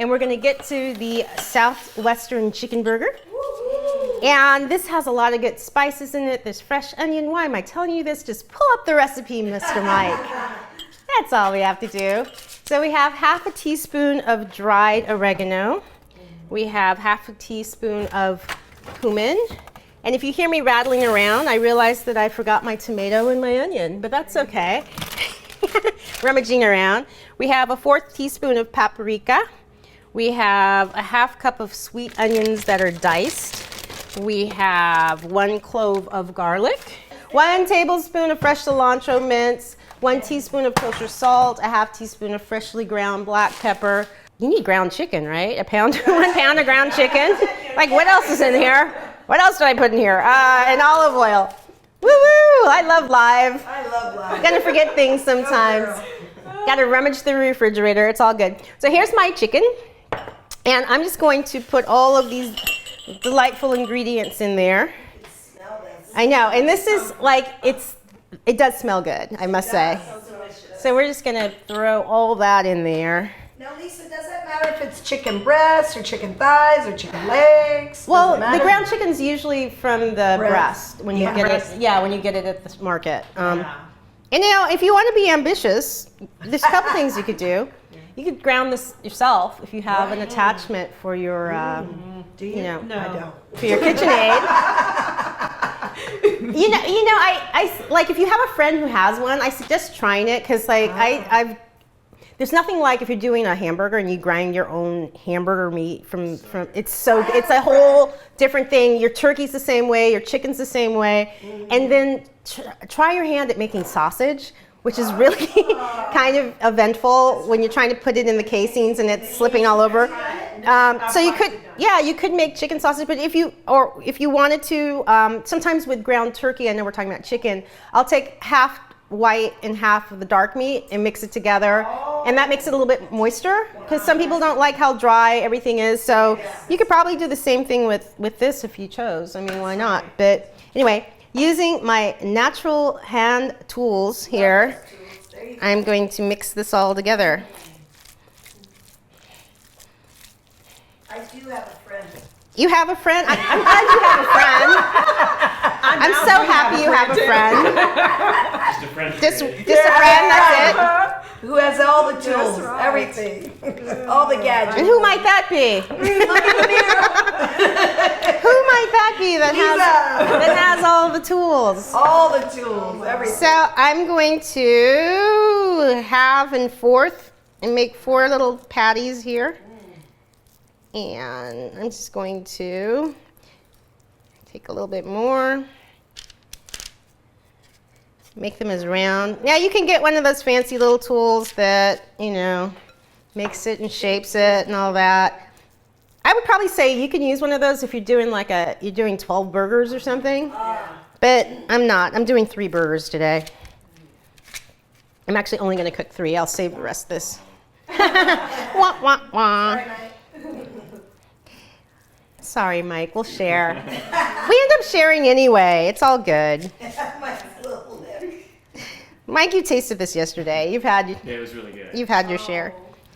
and we're gonna get to the Southwestern Chicken Burger. And this has a lot of good spices in it. There's fresh onion. Why am I telling you this? Just pull up the recipe, Mr. Mike. That's all we have to do. So we have half a teaspoon of dried oregano. We have half a teaspoon of cumin. And if you hear me rattling around, I realized that I forgot my tomato and my onion, but that's okay. Rummaging around. We have a 1/4 teaspoon of paprika. We have a 1/2 cup of sweet onions that are diced. We have 1 clove of garlic, 1 tablespoon of fresh cilantro mince, 1 teaspoon of kosher salt, a 1/2 teaspoon of freshly ground black pepper. You need ground chicken, right? 1 pound of ground chicken. Like, what else is in here? What else did I put in here? And olive oil. Woo-woo! I love live. I love live. Gonna forget things sometimes. Gotta rummage the refrigerator. It's all good. So here's my chicken. And I'm just going to put all of these delightful ingredients in there. I know. And this is like, it does smell good, I must say. So we're just gonna throw all that in there. Now, Lisa, does it matter if it's chicken breasts or chicken thighs or chicken legs? Well, the ground chicken's usually from the breast when you get it. Yeah, when you get it at the market. And you know, if you want to be ambitious, there's a couple things you could do. You could ground this yourself if you have an attachment for your, do you? You know, No. I don't. For your KitchenAid. I like if you have a friend who has one, I suggest trying it because like there's nothing like if you're doing a hamburger and you grind your own hamburger meat from it's a whole different thing. Your turkey's the same way, your chicken's the same way, and then try your hand at making sausage, which is really kind of eventful when you're trying to put it in the casings and it's slipping all over. So you could make chicken sausage, but if you wanted to, sometimes with ground turkey, I know we're talking about chicken, I'll take half white and half of the dark meat and mix it together, and that makes it a little bit moister because some people don't like how dry everything is. So you could probably do the same thing with this if you chose. I mean, why not? But anyway, using my natural hand tools here, I'm going to mix this all together. I do have a friend. You have a friend? I'm glad you have a friend. I'm so happy you have a friend. Just a friend. Just a friend, that's Who has all the tools, everything, all the it. gadgets. And who might that be? Look in the mirror. Who might that be that has all the tools? All the tools, everything. So I'm going to halve and fourth and make 4 little patties here. And I'm just going to take a little bit more. Make them as round. Now you can get one of those fancy little tools that, you know, makes it and shapes it and all that. I would probably say you can use one of those if you're doing you're doing 12 burgers or something. But I'm not. I'm doing 3 burgers today. I'm actually only going to cook 3. I'll save the rest of this. Wah, wah, wah. Sorry, Mike. We'll share. We end up sharing anyway. It's all good. Mike, you tasted this yesterday. Yeah, it was really good. You've had your share.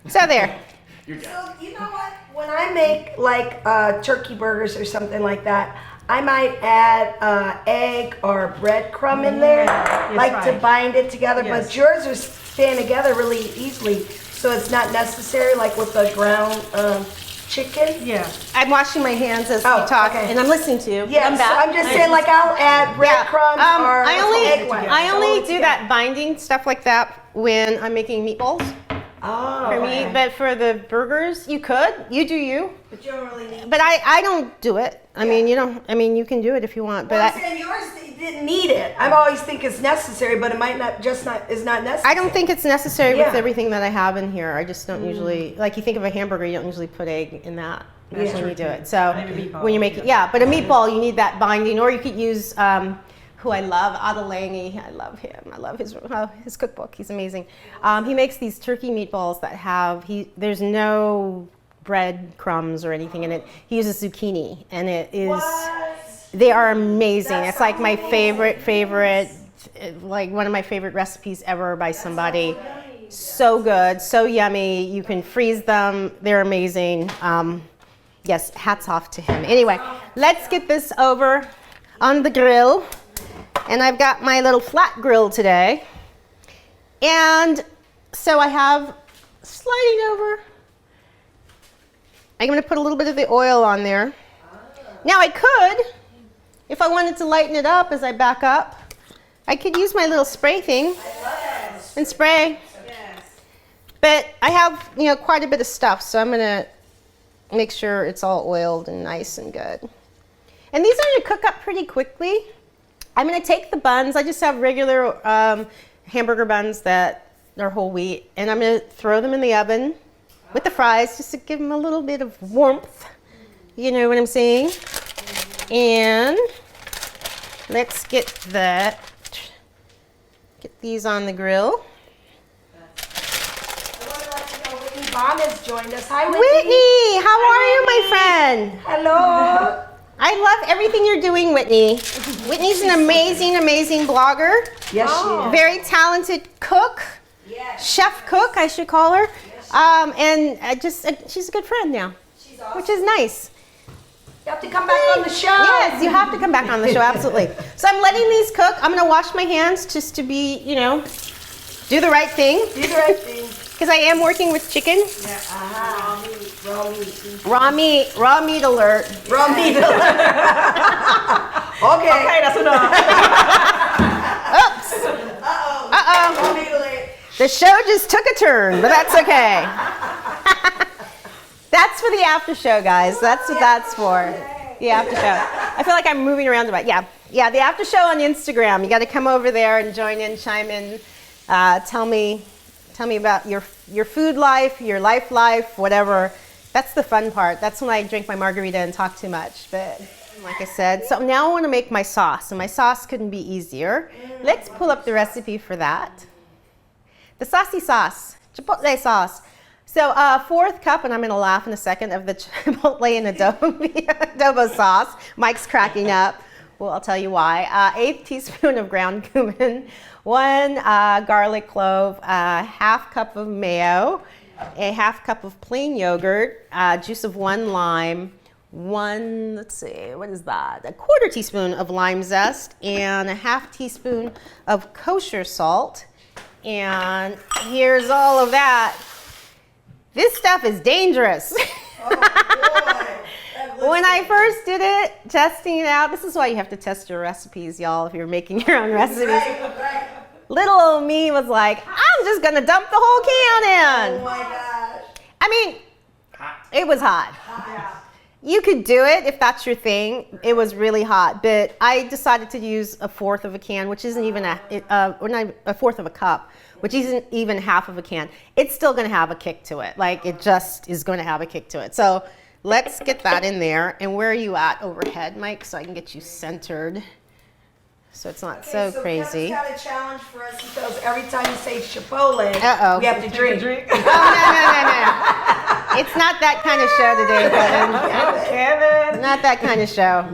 So there. You're good. So, you know what? When I make like turkey burgers or something like that, I might add egg or breadcrumb in there, to bind it together. Yes. But yours are staying together really easily, so it's not necessary like with the ground chicken. Yeah. I'm washing my hands as we talk, okay. and I'm listening to you. Yeah, I'm so back. I'm just saying like I'll add breadcrumbs or egg white. I only do that binding stuff like that when I'm making meatballs for me, but for the burgers, you could. You do you. But you don't really need. But I don't do it. I mean, you don't. I mean, you can do it if you want. But I'm saying yours didn't need it. I always think it's necessary, but it might not is not necessary. I don't think it's necessary with Yeah. everything that I have in here. I just don't usually, like you think of a hamburger, you don't usually put egg in that when you do it. So when you're making, but a meatball, you need that binding, or you could use who I love, Adelange. I love him. I love his cookbook. He's amazing. He makes these turkey meatballs that have, there's no bread crumbs or anything in it. He uses zucchini, and it is, they are amazing. It's like my favorite, like one of my favorite recipes ever by somebody. So good, so yummy. You can freeze them. They're amazing. Yes, hats off to him. Anyway, let's get this over on the grill. And I've got my little flat grill today. And so I have sliding over. I'm going to put a little bit of the oil on there. Now I could, if I wanted to lighten it up as I back up, I could use my little spray thing and spray. But I have, quite a bit of stuff, so I'm going to make sure it's all oiled and nice and good. And these are going to cook up pretty quickly. I'm going to take the buns. I just have regular hamburger buns that are whole wheat, and I'm going to throw them in the oven with the fries just to give them a little bit of warmth. You know what I'm saying? And let's get these on the grill. Mom has joined us. Hi, Whitney, how are you, my friend? Hello. I love everything you're doing, Whitney. Whitney's an amazing, amazing blogger. Yes, she is. Very talented cook. Yes. Chef cook, I should call her. And she's a good friend now, She's awesome. which is nice. You have to come back on the show. Yes, you have to come back on the show, absolutely. So I'm letting these cook. I'm gonna wash my hands just to be, do the right thing. Do the right thing. Because I am working with chicken. Yeah. Raw meat. Raw meat. Raw meat alert. Raw meat. Okay, that's enough. Oops. Uh-oh. Raw meat alert. The show just took a turn, but that's okay. That's for the after show, guys. That's what that's for. The after show. I feel like I'm moving around about. Yeah, the after show on Instagram. You got to come over there and join in, chime in, tell me about your food life, your life, whatever. That's the fun part. That's when I drink my margarita and talk too much. But like I said, so now I want to make my sauce, and my sauce couldn't be easier. Let's pull up the recipe for that. The saucy sauce, Chipotle sauce. So 4th cup, and I'm going to laugh in a second, of the Chipotle and adobo sauce. Mike's cracking up. Well, I'll tell you why. 1/8 teaspoon of ground cumin, 1 garlic clove, 1/2 cup of mayo, a 1/2 cup of plain yogurt, juice of 1 lime, 1, let's see, what is that? 1/4 teaspoon of lime zest, and a 1/2 teaspoon of kosher salt. And here's all of that. This stuff is dangerous. Oh, boy. When I first did it, testing it out, this is why you have to test your recipes, y'all, if you're making your own recipes. Right. Little old me was like, I'm just gonna dump the whole can in. Oh my gosh. I mean, it was hot. Yeah. You could do it if that's your thing. It was really hot, but I decided to use 1/4 of a can, which isn't even a 1/4 of a cup, which isn't even 1/2 of a can. It's still gonna have a kick to it. Like, it just is gonna have a kick to it. So let's get that in there. And where are you at overhead, Mike, so I can get you centered so it's not so crazy. Kevin's got a challenge for us. He goes, every time you say Chipotle, Uh-oh. we have to drink. Oh, no. It's not that kind of show today, Kevin. Not that kind of show.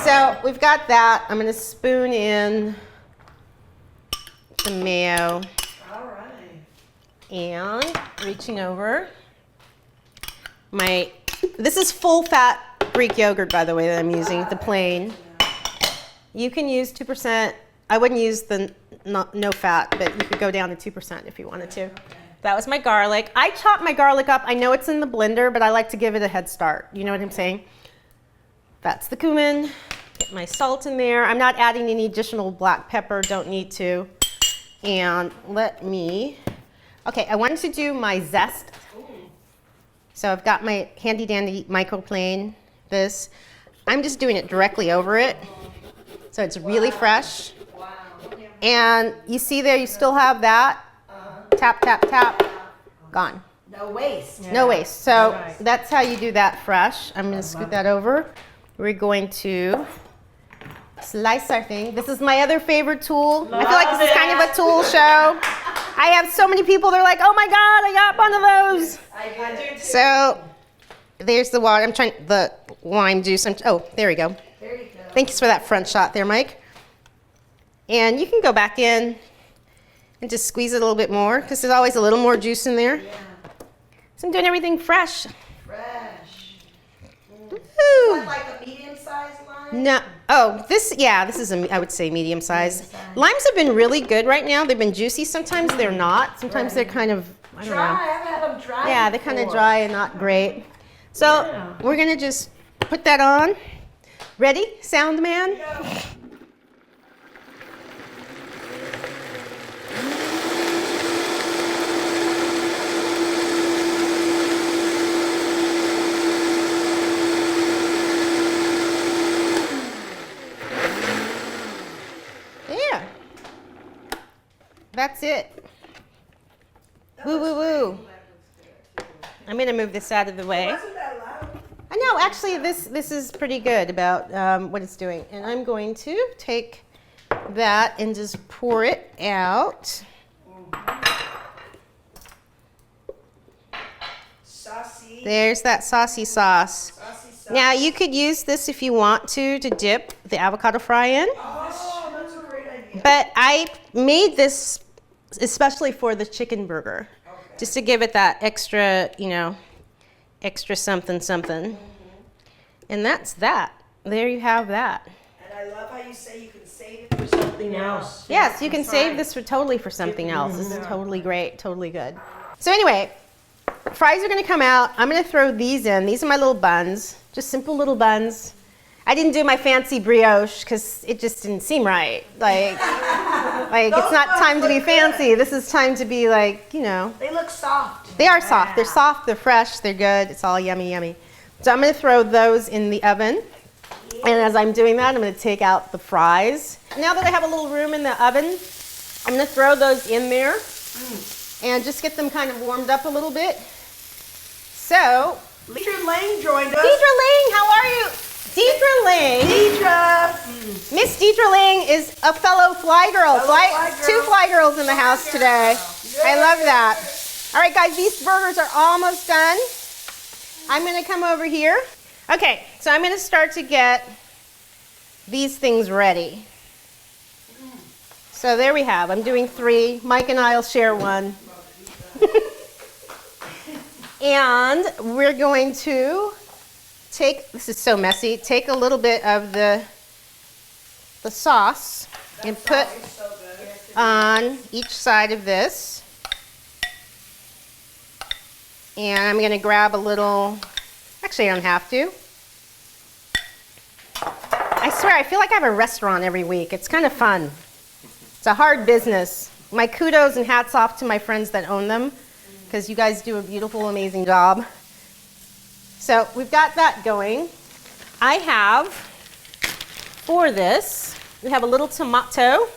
So we've got that. I'm gonna spoon in the mayo. All right. And reaching over. This is full fat Greek yogurt, by the way, that I'm using, the plain. You can use 2%. I wouldn't use the no fat, but you could go down to 2% if you wanted to. That was my garlic. I chopped my garlic up. I know it's in the blender, but I like to give it a head start. You know what I'm saying? That's the cumin. Get my salt in there. I'm not adding any additional black pepper. Don't need to. And okay, I wanted to do my zest. So I've got my handy dandy microplane, this. I'm just doing it directly over it. So it's really fresh. And you see there, you still have that. Tap, tap, tap, gone. No waste. No waste. So that's how you do that fresh. I'm gonna scoot that over. We're going to slice our thing. This is my other favorite tool. I feel like this is kind of a tool show. I have so many people, they're like, oh my God, I got one of those. I do too. So there's the water. The lime juice. Oh, there we go. There you go. Thanks for that front shot there, Mike. And you can go back in and just squeeze it a little bit more because there's always a little more juice in there. Yeah. So I'm doing everything fresh. Fresh. Woo. Is that like a medium-sized lime? No, oh, this is I would say medium size. Limes have been really good right now. They've been juicy. Sometimes they're not. Sometimes they're kind of, I don't Dry. know. I've had them dry. Yeah, they're kind of before. dry and not great. So Yeah. we're gonna just put that on. Ready, sound man? Yeah. Yeah. That's it. Woo, woo, woo. I'm gonna move this out of the way. Wasn't that loud? I know, actually, this is pretty good about what it's doing. And I'm going to take that and just pour it out. Saucy. There's that saucy sauce. Saucy sauce. Now, you could use this if you want to dip the avocado fry in. Oh, that's a great idea. But I made this especially for the chicken burger, just to give it that extra, extra something, something. And that's that. There you have that. And I love how you say you can save it for something else. Yes, you can save this totally for something else. This is totally great, totally good. So anyway, fries are gonna come out. I'm gonna throw these in. These are my little buns, just simple little buns. I didn't do my fancy brioche because it just didn't seem right. Like it's not time to be fancy. This is time to be like, They look soft. They are soft. They're soft, they're fresh, they're good. It's all yummy, yummy. So I'm gonna throw those in the oven. And as I'm doing that, I'm gonna take out the fries. Now that I have a little room in the oven, I'm gonna throw those in there and just get them kind of warmed up a little bit. So, Deidre Lang joined us. Deidre Ling, how are you? Deidre Ling. Deidre. Miss Deidre Ling is a fellow fly girl. Fly girl. 2 fly girls in the house today. I love that. All right, guys, these burgers are almost done. I'm gonna come over here. Okay, so I'm gonna start to get these things ready. So there we have, I'm doing 3. Mike and I'll share 1. And we're going to take, this is so messy, take a little bit of the sauce and put on each side of this. And I'm going to grab a little, actually I don't have to. I swear, I feel like I have a restaurant every week. It's kind of fun. It's a hard business. My kudos and hats off to my friends that own them, because you guys do a beautiful, amazing job. So we've got that going. I have, for this, we have a little tomato.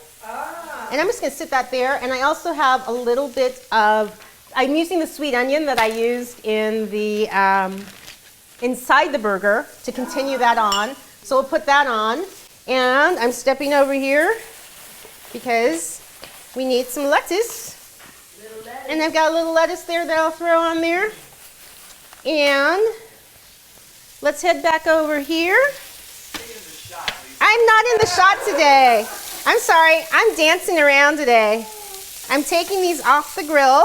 And I'm just going to sit that there. And I also have a little bit of, I'm using the sweet onion that I used in the, inside the burger to continue that on. So we'll put that on. And I'm stepping over here because we need some lettuce. And I've got a little lettuce there that I'll throw on there. And let's head back over here. I'm not in the shot today. I'm sorry, I'm dancing around today. I'm taking these off the grill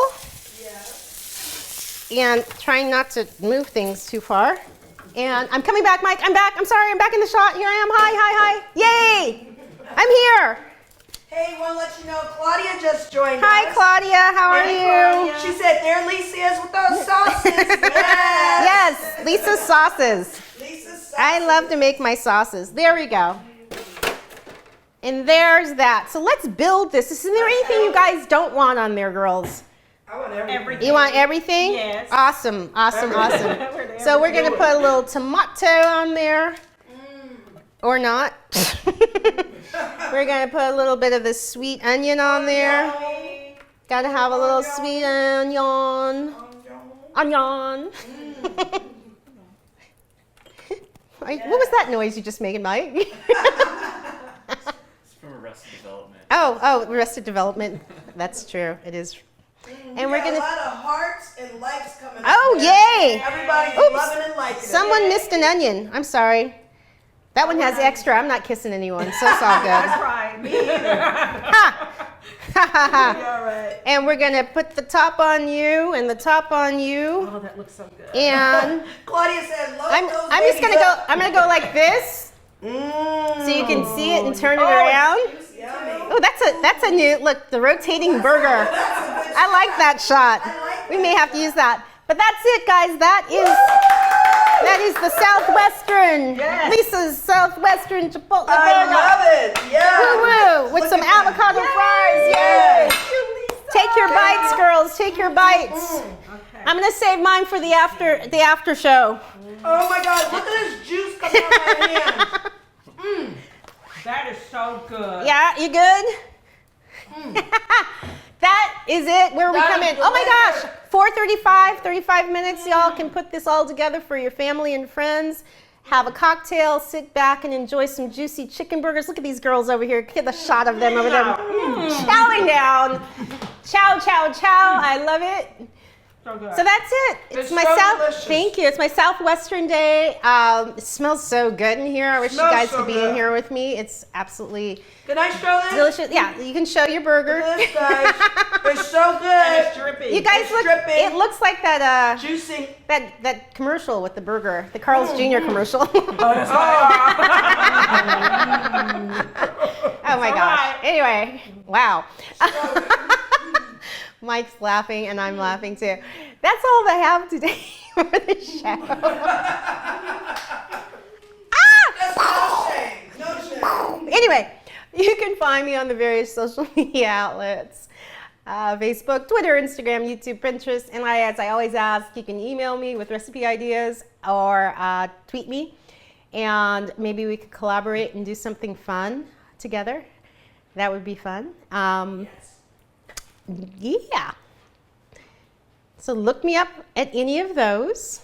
and trying not to move things too far. And I'm coming back, Mike. I'm back. I'm sorry, I'm back in the shot. Here I am. Hi, hi, hi. Yay! I'm here. Hey, want to let you know, Claudia just joined Hi, us. Claudia. How are you? She said, there Lisa is with those sauces. Yes. Yes, Lisa's sauces. Lisa's sauces. I love to make my sauces. There we go. And there's that. So let's build this. Is there anything you guys don't want on there, girls? I want everything. You want everything? Yes. Awesome, awesome, awesome. So we're going to put a little tomato on there. Or not. We're going to put a little bit of the sweet onion on there. Got to have a little sweet onion. Onion. What was that noise you just made, Mike? It's from Arrested Development. Oh, Arrested Development. That's true. It is. And we're got going a to. lot of hearts and likes coming Oh, up there. yay! Everybody's Oops. loving and liking it. Someone missed an onion. I'm sorry. That one has extra. I'm not kissing anyone, so it's all good. That's right. Me either. Ha! right. And we're gonna put the top on you and the top on you. Oh, that looks so good. And Claudia said, load I'm those just babies gonna go. up. I'm gonna go like this, Mm. so you can see it and turn it around. Yummy. Oh, that's a new look. The rotating burger. I like that shot. We may have to use that. But that's it, guys. That is the Southwestern. Yes. Lisa's Southwestern Chipotle burger. I love it. Yeah. Woo-woo, with Look some at that. avocado fries. Yes. Yay! Take your bites, girls. Take your bites. Okay. I'm gonna save mine for the after show. Oh my God! Look at this juice coming out of my hands. That is so good. Yeah, you good? That is it. Where we That come is in. Oh my delicious. gosh, 4:35, 35 minutes. Y'all can put this all together for your family and friends. Have a cocktail, sit back and enjoy some juicy chicken burgers. Look at these girls over here. Get a shot of them over there. Chowing down. Chow, chow, chow. I love it. So good. So that's it. It's so delicious. Thank you. It's my Southwestern day. It smells so good in here. I wish you Smells guys so could be good. in here with me. It's absolutely Can I show this? delicious. Yeah, you can show your burger. Look at this, guys. It's so And good. it's dripping. You guys It's look. dripping. It looks like that Juicy. that commercial with the burger, the Carl's Jr. commercial. Oh my gosh. Anyway, wow. Mike's laughing and I'm laughing too. That's all I have today for the show. No shame. Anyway, you can find me on the various social media outlets. Facebook, Twitter, Instagram, YouTube, Pinterest, and as I always ask, you can email me with recipe ideas or tweet me, and maybe we could collaborate and do something fun together. That would be fun. Yeah. So look me up at any of those.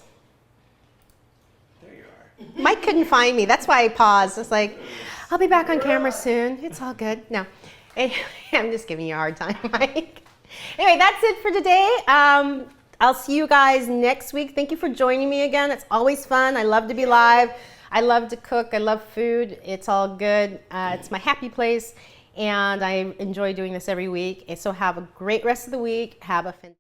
There you are. Mike couldn't find me. That's why I paused. It's like, I'll be back on camera soon. It's all good. No, I'm just giving you a hard time, Mike. Anyway, that's it for today. I'll see you guys next week. Thank you for joining me again. It's always fun. I love to be live. I love to cook. I love food. It's all good. It's my happy place, and I enjoy doing this every week. And so have a great rest of the week. Have a fantastic